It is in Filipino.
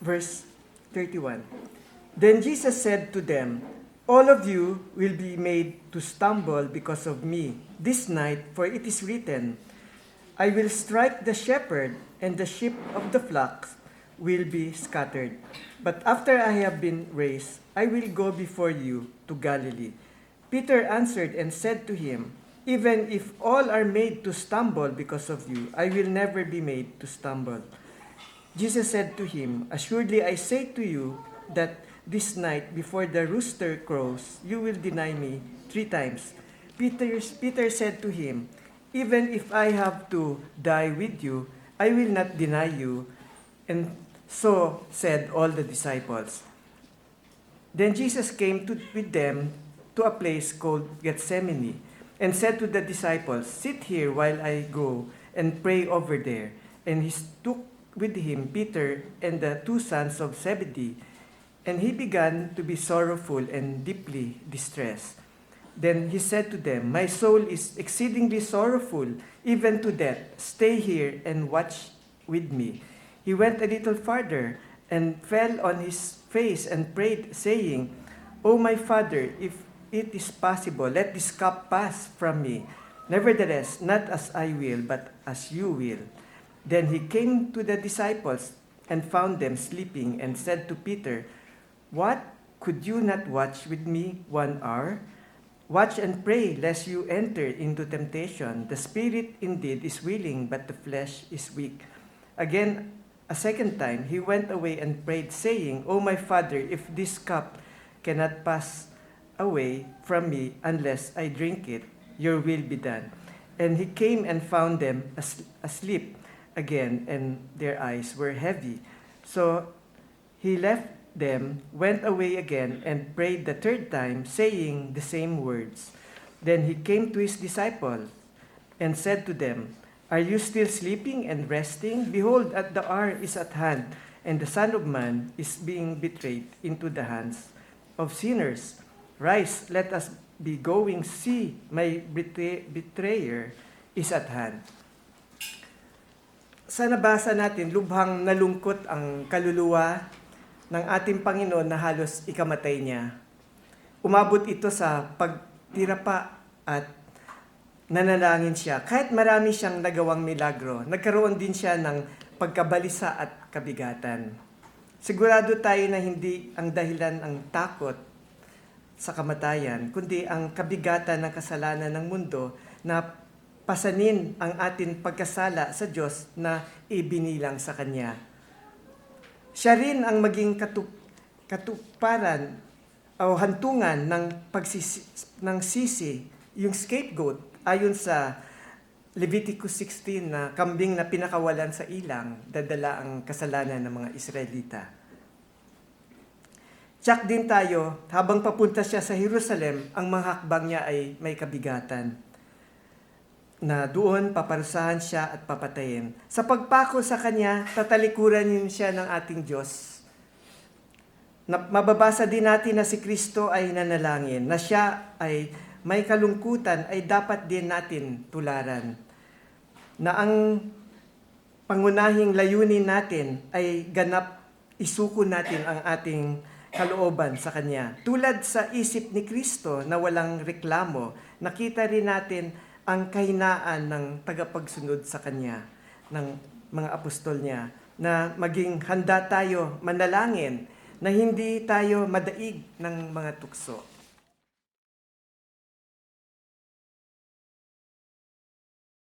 verse 31. Then Jesus said to them, "All of you will be made to stumble because of me this night, for it is written, I will strike the shepherd, and the sheep of the flock will be scattered. But after I have been raised, I will go before you to Galilee." Peter answered and said to him, "Even if all are made to stumble because of you, I will never be made to stumble." Jesus said to him, "Assuredly I say to you that this night before the rooster crows, you will deny me 3 times. Peter said to him, "Even if I have to die with you, I will not deny you." And so said all the disciples. Then Jesus came with them to a place called Gethsemane and said to the disciples, "Sit here while I go and pray over there." And he took with him Peter and the 2 sons of Zebedee, and he began to be sorrowful and deeply distressed. Then he said to them, "My soul is exceedingly sorrowful, even to death. Stay here and watch with me." He went a little farther and fell on his face and prayed, saying, "O my Father, if it is possible, let this cup pass from me. Nevertheless, not as I will, but as you will." Then he came to the disciples and found them sleeping and said to Peter, "What? Could you not watch with me 1 hour? Watch and pray, lest you enter into temptation. The spirit indeed is willing, but the flesh is weak." Again, a second time, he went away and prayed, saying, "O my Father, if this cup cannot pass away from me unless I drink it, your will be done." And he came and found them asleep again, and their eyes were heavy. So he left them, went away again, and prayed the 3rd time, saying the same words. Then he came to his disciples and said to them, "Are you still sleeping and resting? Behold, the hour is at hand, and the Son of Man is being betrayed into the hands of sinners. Rise, let us be going. See, my betrayer is at hand." Sa nabasa natin, lubhang nalungkot ang kaluluwa ng ating Panginoon na halos ikamatay niya. Umabot ito sa pagtira pa at nanalangin siya. Kahit marami siyang nagawang milagro, nagkaroon din siya ng pagkabalisa at kabigatan. Sigurado tayo na hindi ang dahilan ang takot sa kamatayan, kundi ang kabigatan ng kasalanan ng mundo na pasanin ang ating pagkasala sa Diyos na ibinilang sa Kanya. Siya rin ang maging katuparan o hantungan ng sisi, yung scapegoat, ayon sa Leviticus 16 na kambing na pinakawalan sa ilang, dadala ang kasalanan ng mga Israelita. Tsak din tayo, habang papunta siya sa Jerusalem, ang mga hakbang niya ay may kabigatan, na doon paparusahan siya at papatayin. Sa pagpako sa kanya, tatalikuran siya ng ating Diyos. Mababasa din natin na si Kristo ay nanalangin, na siya ay may kalungkutan ay dapat din natin tularan. Na ang pangunahing layunin natin ay ganap isuko natin ang ating kalooban sa Kanya. Tulad sa isip ni Kristo na walang reklamo, nakita rin natin ang kahinaan ng tagapagsunod sa Kanya, ng mga apostol niya, na maging handa tayo manalangin, na hindi tayo madaig ng mga tukso.